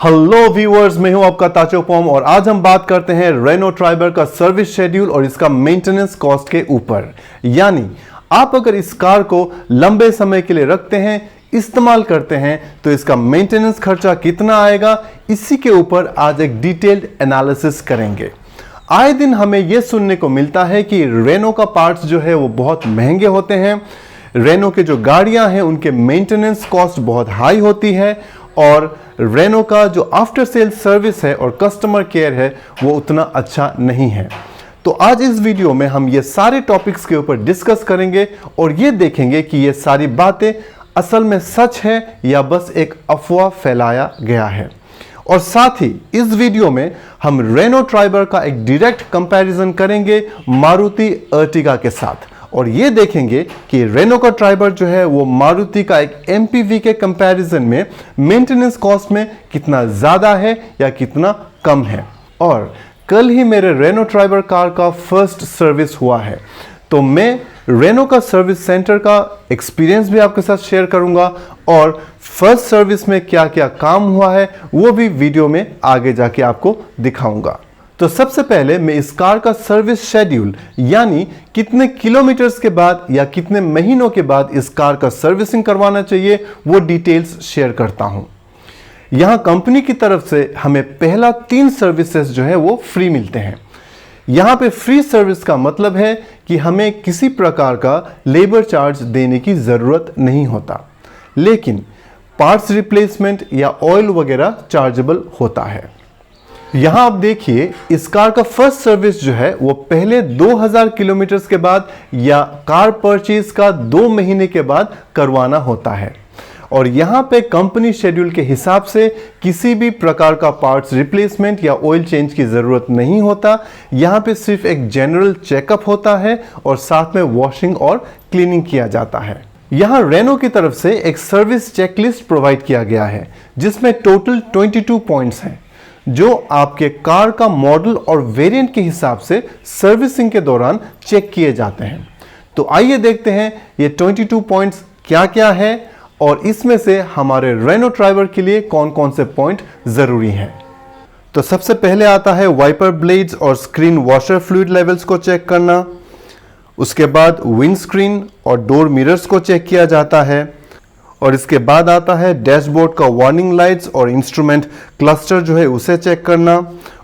Hello viewers, मैं हूं आपका ताचोपोम और आज हम बात करते हैं रेनो ट्राइबर का सर्विस शेड्यूल और इसका मेंटेनेंस कॉस्ट के ऊपर। यानी आप अगर इस कार को लंबे समय के लिए रखते हैं, इस्तेमाल करते हैं, तो इसका मेंटेनेंस खर्चा कितना आएगा, इसी के ऊपर आज एक डिटेल्ड एनालिसिस करेंगे। आए दिन हमें यह सुनने को मिलता है कि रेनो का पार्ट्स जो है वो बहुत महंगे होते हैं, रेनो के जो गाड़ियां हैं उनके मेंटेनेंस कॉस्ट बहुत हाई होती है और रेनो का जो आफ्टर सेल सर्विस है और कस्टमर केयर है वो उतना अच्छा नहीं है। तो आज इस वीडियो में हम ये सारे टॉपिक्स के ऊपर डिस्कस करेंगे और ये देखेंगे कि ये सारी बातें असल में सच है या बस एक अफवाह फैलाया गया है। और साथ ही इस वीडियो में हम रेनो ट्राइबर का एक डायरेक्ट कंपैरिजन करेंगे मारुति अर्टिगा के साथ और ये देखेंगे कि रेनो का ट्राइबर जो है वो मारुति का एक एमपीवी के कंपैरिजन में मेंटेनेंस कॉस्ट में कितना ज्यादा है या कितना कम है। और कल ही मेरे रेनो ट्राइबर कार का फर्स्ट सर्विस हुआ है, तो मैं रेनो का सर्विस सेंटर का एक्सपीरियंस भी आपके साथ शेयर करूंगा और फर्स्ट सर्विस में क्या क्या काम हुआ है वो भी वीडियो में आगे जाके आपको दिखाऊंगा। तो सबसे पहले मैं इस कार का सर्विस शेड्यूल यानी कितने किलोमीटर्स के बाद या कितने महीनों के बाद इस कार का सर्विसिंग करवाना चाहिए वो डिटेल्स शेयर करता हूं। यहां कंपनी की तरफ से हमें पहला 3 सर्विसेज जो है वो फ्री मिलते हैं। यहां पे फ्री सर्विस का मतलब है कि हमें किसी प्रकार का लेबर चार्ज देने की जरूरत नहीं होता, लेकिन पार्ट्स रिप्लेसमेंट या ऑयल वगैरह चार्जेबल होता है। यहां आप देखिए इस कार का फर्स्ट सर्विस जो है वो पहले 2000 किलोमीटर्स के बाद या कार परचेज का 2 महीने के बाद करवाना होता है। और यहां पे कंपनी शेड्यूल के हिसाब से किसी भी प्रकार का पार्ट्स रिप्लेसमेंट या ऑयल चेंज की जरूरत नहीं होता। यहां पे सिर्फ एक जनरल चेकअप होता है और साथ में वॉशिंग और क्लीनिंग किया जाता है। यहां रेनो की तरफ से एक सर्विस चेकलिस्ट प्रोवाइड किया गया है जिसमें टोटल 22 पॉइंट्स हैं जो आपके कार का मॉडल और वेरिएंट के हिसाब से सर्विसिंग के दौरान चेक किए जाते हैं। तो आइए देखते हैं ये 22 पॉइंट्स क्या क्या है और इसमें से हमारे रेनो ट्राइबर के लिए कौन कौन से पॉइंट जरूरी हैं। तो सबसे पहले आता है वाइपर ब्लेड्स और स्क्रीन वॉशर फ्लूइड लेवल्स को चेक करना। उसके बाद विंड स्क्रीन और डोर मिरर्स को चेक किया जाता है और इसके बाद आता है डैशबोर्ड का वार्निंग लाइट्स और इंस्ट्रूमेंट क्लस्टर जो है उसे चेक करना।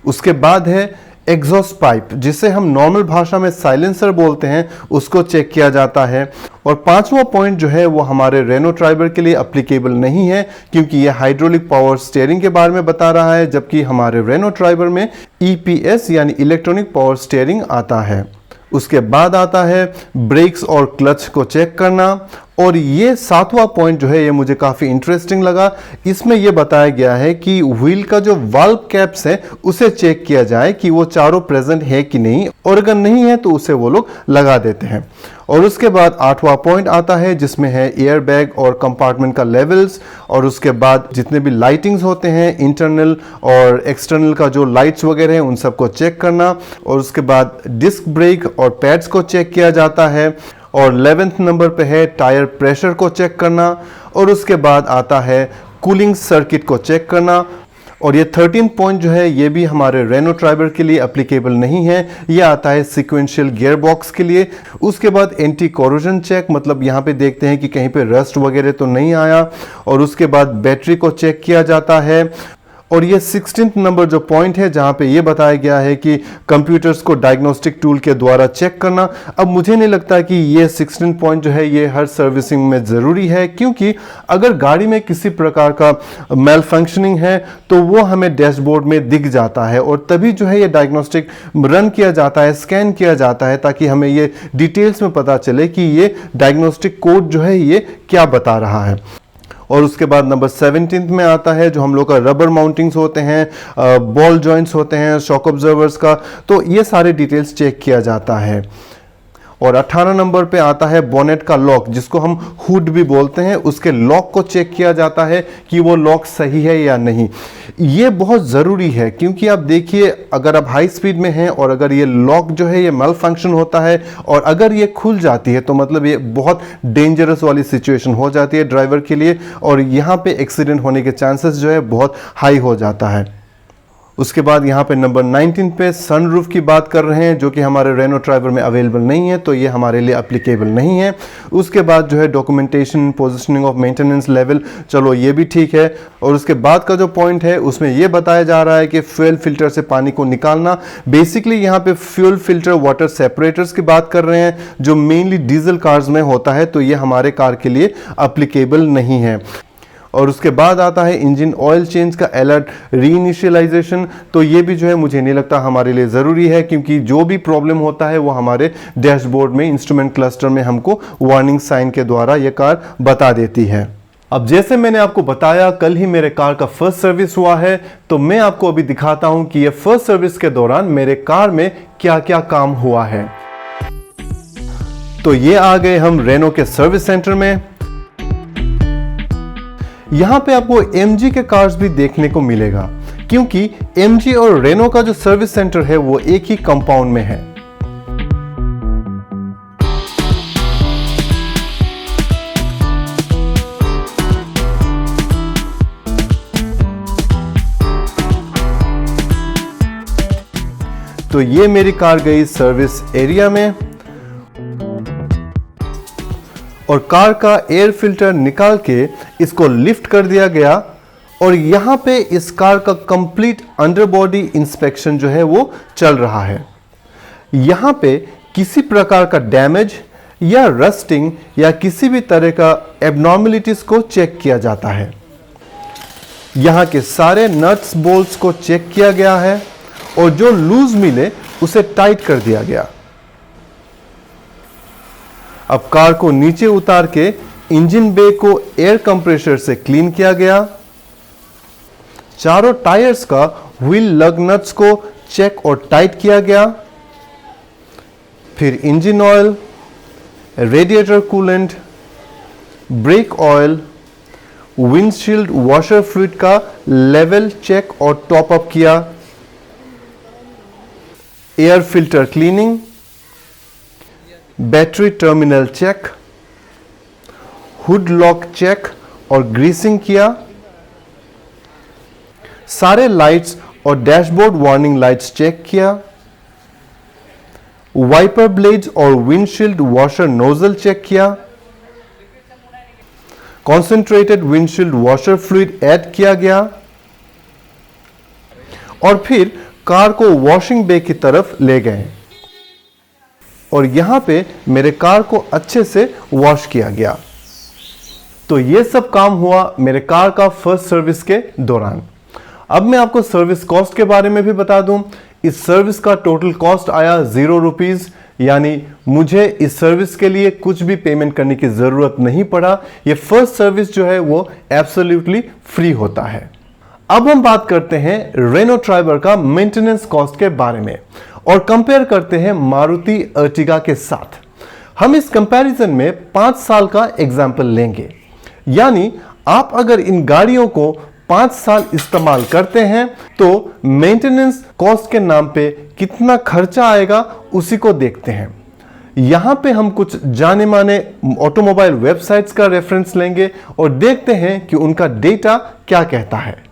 उसके बाद है एग्जॉस्ट पाइप जिसे हम नॉर्मल भाषा में साइलेंसर बोलते हैं, उसको चेक किया जाता है। और 5वां पॉइंट जो है वो हमारे रेनो ट्राइबर के लिए एप्लीकेबल नहीं है क्योंकि ये हाइड्रोलिक पावर स्टीयरिंग के बारे में बता रहा है, जबकि हमारे रेनो ट्राइबर में ईपीएस यानी इलेक्ट्रॉनिक पावर स्टीयरिंग आता है। उसके बाद आता है ब्रेक्स और क्लच को चेक करना। और ये 7वां पॉइंट जो है ये मुझे काफ़ी इंटरेस्टिंग लगा। इसमें यह बताया गया है कि व्हील का जो वाल्व कैप्स है उसे चेक किया जाए कि वो चारों प्रेजेंट है कि नहीं, और अगर नहीं है तो उसे वो लोग लगा देते हैं। और उसके बाद 8वां पॉइंट आता है जिसमें है एयर बैग और कंपार्टमेंट का लेवल्स। और उसके बाद जितने भी लाइटिंग्स होते हैं इंटरनल और एक्सटर्नल का जो लाइट्स वगैरह हैं उन सबको चेक करना। और उसके बाद डिस्क ब्रेक और पैड्स को चेक किया जाता है। और 11th नंबर पे है टायर प्रेशर को चेक करना। और उसके बाद आता है कूलिंग सर्किट को चेक करना। और ये 13th पॉइंट जो है ये भी हमारे रेनो ट्राइबर के लिए एप्लीकेबल नहीं है, ये आता है सीक्वेंशियल गियर बॉक्स के लिए। उसके बाद एंटी कोरोजन चेक, मतलब यहाँ पे देखते हैं कि कहीं पे रस्ट वगैरह तो नहीं आया। और उसके बाद बैटरी को चेक किया जाता है। और ये 16th नंबर जो पॉइंट है जहाँ पे ये बताया गया है कि कंप्यूटर्स को डायग्नोस्टिक टूल के द्वारा चेक करना। अब मुझे नहीं लगता कि ये 16th पॉइंट जो है ये हर सर्विसिंग में ज़रूरी है, क्योंकि अगर गाड़ी में किसी प्रकार का मेल फंक्शनिंग है तो वो हमें डैशबोर्ड में दिख जाता है और तभी जो है ये डायग्नोस्टिक रन किया जाता है, स्कैन किया जाता है, ताकि हमें ये डिटेल्स में पता चले कि ये डायग्नोस्टिक कोड जो है ये क्या बता रहा है। और उसके बाद नंबर 17 में आता है जो हम लोग का रबर माउंटिंग्स होते हैं, बॉल जॉइंट्स होते हैं, शॉक ऑब्जर्वर्स का, तो ये सारे डिटेल्स चेक किया जाता है। और 18 नंबर पे आता है बोनेट का लॉक, जिसको हम हुड भी बोलते हैं। उसके लॉक को चेक किया जाता है कि वो लॉक सही है या नहीं। ये बहुत ज़रूरी है क्योंकि आप देखिए, अगर आप हाई स्पीड में हैं और अगर ये लॉक जो है ये मेल फंक्शन होता है और अगर ये खुल जाती है तो मतलब ये बहुत डेंजरस वाली सिचुएशन हो जाती है ड्राइवर के लिए, और यहाँ पे एक्सीडेंट होने के चांसेस जो है बहुत हाई हो जाता है। उसके बाद यहाँ पे नंबर 19 पे सनरूफ की बात कर रहे हैं, जो कि हमारे रेनो ट्राइबर में अवेलेबल नहीं है, तो ये हमारे लिए एप्लीकेबल नहीं है। उसके बाद जो है documentation, positioning of maintenance level, चलो ये भी ठीक है। और उसके बाद का जो पॉइंट है उसमें ये बताया जा रहा है कि फ्यूल फिल्टर से पानी को निकालना। बेसिकली यहाँ पे फ्यूल फिल्टर वाटर सेपरेटर्स की बात कर रहे हैं, जो मेनली डीजल कार्स में होता है, तो ये हमारे कार के लिए एप्लीकेबल नहीं है। और उसके बाद आता है इंजन ऑयल चेंज का अलर्ट रीइनिशियलाइजेशन, तो ये भी जो है मुझे नहीं लगता हमारे लिए ज़रूरी है, क्योंकि जो भी प्रॉब्लम होता है वो हमारे डैशबोर्ड में इंस्ट्रूमेंट क्लस्टर में हमको वार्निंग साइन के द्वारा ये कार बता देती है। अब जैसे मैंने आपको बताया, कल ही मेरे कार का फर्स्ट सर्विस हुआ है, तो मैं आपको अभी दिखाता हूं कि ये फर्स्ट सर्विस के दौरान मेरे कार में क्या क्या काम हुआ है। तो ये आ गए हम रेनो के सर्विस सेंटर में। यहां पे आपको MG के कार्स भी देखने को मिलेगा, क्योंकि MG और रेनो का जो सर्विस सेंटर है वो एक ही कंपाउंड में है। तो ये मेरी कार गई सर्विस एरिया में और कार का एयर फिल्टर निकाल के इसको लिफ्ट कर दिया गया, और यहां पे इस कार का कंप्लीट अंडर बॉडी इंस्पेक्शन जो है वो चल रहा है। यहां पे किसी प्रकार का डैमेज या रस्टिंग या किसी भी तरह का एबनॉर्मलिटीज को चेक किया जाता है। यहां के सारे नट्स बोल्ट्स को चेक किया गया है और जो लूज मिले उसे टाइट कर दिया गया। अब कार को नीचे उतार के इंजन बे को एयर कंप्रेसर से क्लीन किया गया। चारों टायर्स का व्हील लग नट्स को चेक और टाइट किया गया। फिर engine oil, radiator coolant, brake oil, windshield washer fluid का लेवल चेक और टॉप अप किया। Air filter cleaning, battery terminal check, hood lock check और ग्रीसिंग किया। सारे लाइट्स और डैशबोर्ड वार्निंग लाइट्स चेक किया। वाइपर ब्लेड्स और विंडशील्ड वॉशर नोजल चेक किया। Concentrated windshield washer fluid add किया गया और फिर कार को वॉशिंग बे की तरफ ले गए और यहां पे मेरे कार को अच्छे से वॉश किया गया। तो ये सब काम हुआ मेरे कार का फर्स्ट सर्विस के दौरान। अब मैं आपको सर्विस कॉस्ट के बारे में भी बता दूं। इस सर्विस का टोटल कॉस्ट आया 0 रुपीज, यानी मुझे इस सर्विस के लिए कुछ भी पेमेंट करने की जरूरत नहीं पड़ा। ये फर्स्ट सर्विस जो है वो एब्सोल्युटली फ्री होता है। अब हम बात करते हैं रेनो ट्राइबर का मेंटेनेंस कॉस्ट के बारे में और कंपेयर करते हैं मारुति अर्टिगा के साथ। हम इस कंपैरिजन में 5 साल का एग्जाम्पल लेंगे, यानी आप अगर इन गाड़ियों को 5 साल इस्तेमाल करते हैं तो मेंटेनेंस कॉस्ट के नाम पे कितना खर्चा आएगा उसी को देखते हैं। यहां पे हम कुछ जाने माने ऑटोमोबाइल वेबसाइट्स का रेफरेंस लेंगे और देखते हैं कि उनका डेटा क्या कहता है।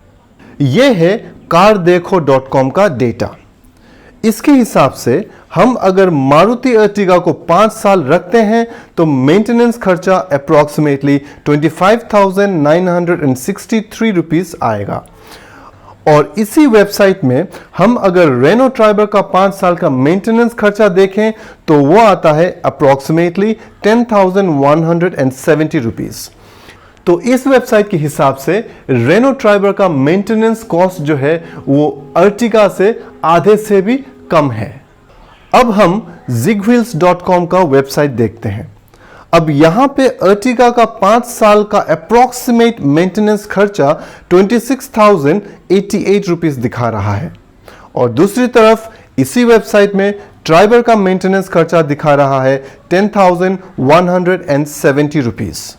यह है cardekho.com का डेटा। इसके हिसाब से हम अगर मारुति अर्टिगा को 5 साल रखते हैं तो मेंटेनेंस खर्चा अप्रॉक्सीमेटली 25,963 रुपीस आएगा। और इसी वेबसाइट में हम अगर रेनो ट्राइबर का 5 साल का मेंटेनेंस खर्चा देखें तो वो आता है अप्रॉक्सीमेटली 10,170 रुपीस। तो इस वेबसाइट के हिसाब से रेनो ट्राइबर का मेंटेनेंस कॉस्ट जो है वो अर्टिगा से आधे से भी कम है। अब हम zigwheels.com का वेबसाइट देखते हैं। अब यहां पे अर्टिगा का 5 साल का अप्रॉक्सीमेट मेंटेनेंस खर्चा 26,088 रुपीस दिखा रहा है और दूसरी तरफ इसी वेबसाइट में ट्राइबर का मेंटेनेंस खर्चा दिखा रहा है 10,170 रुपीस।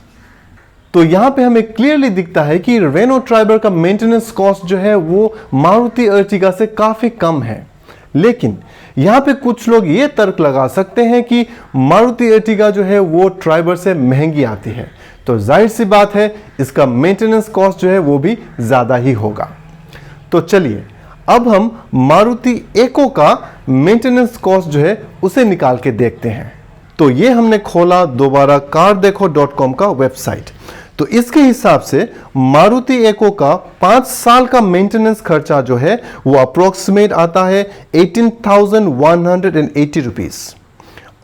तो यहां पे हमें क्लियरली दिखता है कि रेनो ट्राइबर का मेंटेनेंस कॉस्ट जो है वो मारुति अर्टिगा से काफी कम है। लेकिन यहां पे कुछ लोग ये तर्क लगा सकते हैं कि मारुति अर्टिगा जो है वो ट्राइबर से महंगी आती है, तो जाहिर सी बात है इसका मेंटेनेंस कॉस्ट जो है वो भी ज्यादा ही होगा। तो चलिए अब हम मारुति एको का मेंटेनेंस कॉस्ट जो है उसे निकाल के देखते हैं। तो ये हमने खोला दोबारा cardekho.com का वेबसाइट। तो इसके हिसाब से मारुति एको का 5 साल का मेंटेनेंस खर्चा जो है वो अप्रोक्सीमेट आता है 18,180 रुपीस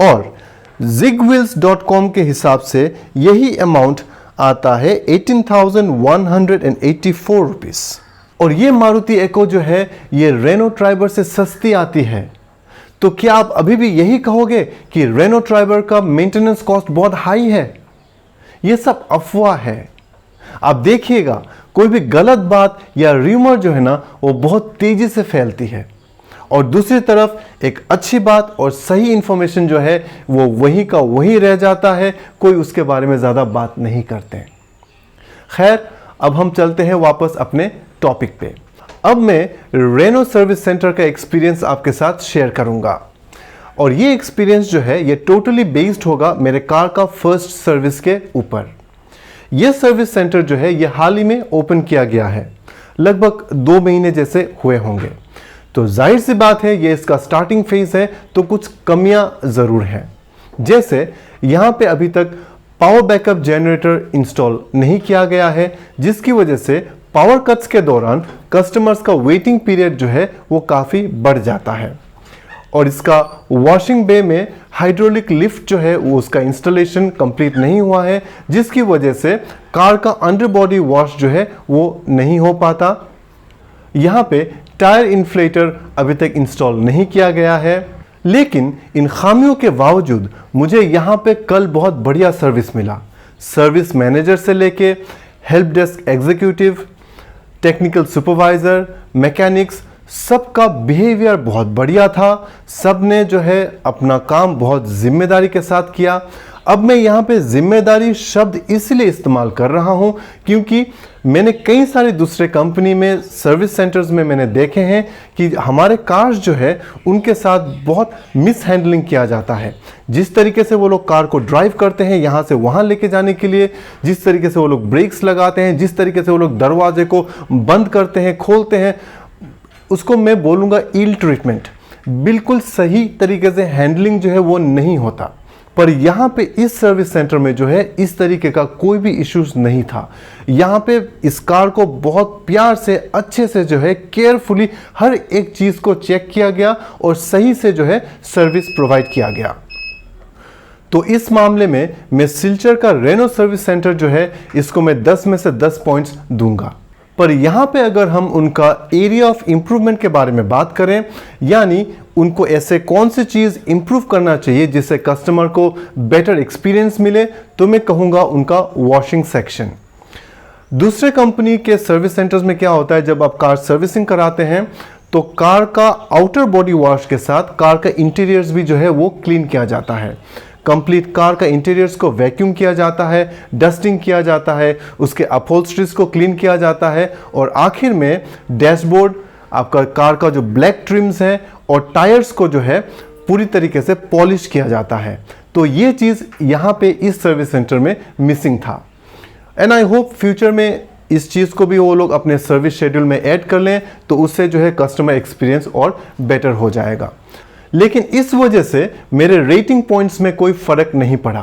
और zigwheels.com के हिसाब से यही अमाउंट आता है 18,184 रुपीस। और ये मारुति एको जो है ये रेनो ट्राइबर से सस्ती आती है। तो क्या आप अभी भी यही कहोगे कि रेनो ट्राइबर का मेंटेनेंस कॉस्ट बहुत हाई है? यह सब अफवाह है। आप देखिएगा कोई भी गलत बात या र्यूमर जो है ना वो बहुत तेजी से फैलती है और दूसरी तरफ एक अच्छी बात और सही इंफॉर्मेशन जो है वो वहीं का वहीं रह जाता है, कोई उसके बारे में ज्यादा बात नहीं करते। खैर अब हम चलते हैं वापस अपने टॉपिक पे। अब मैं रेनो सर्विस सेंटर का एक्सपीरियंस आपके साथ शेयर करूंगा और ये एक्सपीरियंस जो है ये टोटली बेस्ड होगा मेरे कार का फर्स्ट सर्विस के ऊपर। ये सर्विस सेंटर जो है ये हाल ही में ओपन किया गया है, लगभग 2 महीने जैसे हुए होंगे। तो जाहिर सी बात है ये इसका स्टार्टिंग फेज है तो कुछ कमियां जरूर हैं। जैसे यहाँ पे अभी तक पावर बैकअप जनरेटर इंस्टॉल नहीं किया गया है, जिसकी वजह से पावर कट्स के दौरान कस्टमर्स का वेटिंग पीरियड जो है वो काफ़ी बढ़ जाता है। और इसका वॉशिंग बे में हाइड्रोलिक लिफ्ट जो है वो उसका इंस्टॉलेशन कंप्लीट नहीं हुआ है, जिसकी वजह से कार का अंडर बॉडी वॉश जो है वो नहीं हो पाता। यहाँ पे टायर इन्फ्लेटर अभी तक इंस्टॉल नहीं किया गया है। लेकिन इन खामियों के बावजूद मुझे यहाँ पे कल बहुत बढ़िया सर्विस मिला। सर्विस मैनेजर से लेके help desk executive, technical supervisor, mechanics, सबका बिहेवियर बहुत बढ़िया था। सब ने जो है अपना काम बहुत जिम्मेदारी के साथ किया। अब मैं यहाँ पे जिम्मेदारी शब्द इसलिए इस्तेमाल कर रहा हूँ क्योंकि मैंने कई सारी दूसरे कंपनी में सर्विस सेंटर्स में मैंने देखे हैं कि हमारे कार्स जो है उनके साथ बहुत मिस हैंडलिंग किया जाता है। जिस तरीके से वो लोग कार को ड्राइव करते हैं यहाँ से वहाँ लेके जाने के लिए, जिस तरीके से वो लोग ब्रेक्स लगाते हैं, जिस तरीके से वो लोग दरवाजे को बंद करते हैं खोलते हैं, उसको मैं बोलूँगा ईल ट्रीटमेंट। बिल्कुल सही तरीके से हैंडलिंग जो है वो नहीं होता। पर यहाँ पे इस सर्विस सेंटर में जो है इस तरीके का कोई भी इश्यूज नहीं था। यहाँ पे इस कार को बहुत प्यार से अच्छे से जो है केयरफुली हर एक चीज़ को चेक किया गया और सही से जो है सर्विस प्रोवाइड किया गया। तो इस मामले में मैं सिल्चर का रेनो सर्विस सेंटर जो है इसको मैं 10 में से 10 पॉइंट्स दूंगा। पर यहाँ पे अगर हम उनका एरिया ऑफ इम्प्रूवमेंट के बारे में बात करें, यानी उनको ऐसे कौन सी चीज़ इम्प्रूव करना चाहिए जिससे कस्टमर को बेटर एक्सपीरियंस मिले, तो मैं कहूँगा उनका वॉशिंग सेक्शन। दूसरे कंपनी के सर्विस सेंटर्स में क्या होता है, जब आप कार सर्विसिंग कराते हैं तो कार का आउटर बॉडी वॉश के साथ कार का इंटीरियर्स भी जो है वो क्लीन किया जाता है। कंप्लीट कार का इंटीरियर्स को वैक्यूम किया जाता है, डस्टिंग किया जाता है, उसके अपहोल्स्ट्रीज को क्लीन किया जाता है और आखिर में डैशबोर्ड, आपका कार का जो ब्लैक ट्रिम्स है और टायर्स को जो है पूरी तरीके से पॉलिश किया जाता है। तो ये चीज़ यहाँ पे इस सर्विस सेंटर में मिसिंग था एंड आई होप फ्यूचर में इस चीज़ को भी वो लोग अपने सर्विस शेड्यूल में ऐड कर लें तो उससे जो है कस्टमर एक्सपीरियंस और बेटर हो जाएगा। लेकिन इस वजह से मेरे रेटिंग पॉइंट्स में कोई फर्क नहीं पड़ा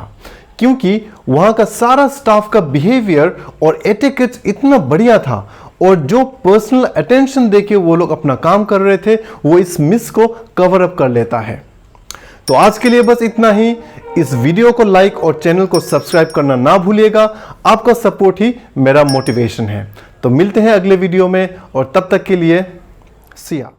क्योंकि वहां का सारा स्टाफ का बिहेवियर और एटिकेट्स इतना बढ़िया था और जो पर्सनल अटेंशन देके वो लोग अपना काम कर रहे थे वो इस मिस को कवर अप कर लेता है। तो आज के लिए बस इतना ही। इस वीडियो को लाइक और चैनल को सब्सक्राइब करना ना भूलिएगा। आपका सपोर्ट ही मेरा मोटिवेशन है। तो मिलते हैं अगले वीडियो में और तब तक के लिए सिया।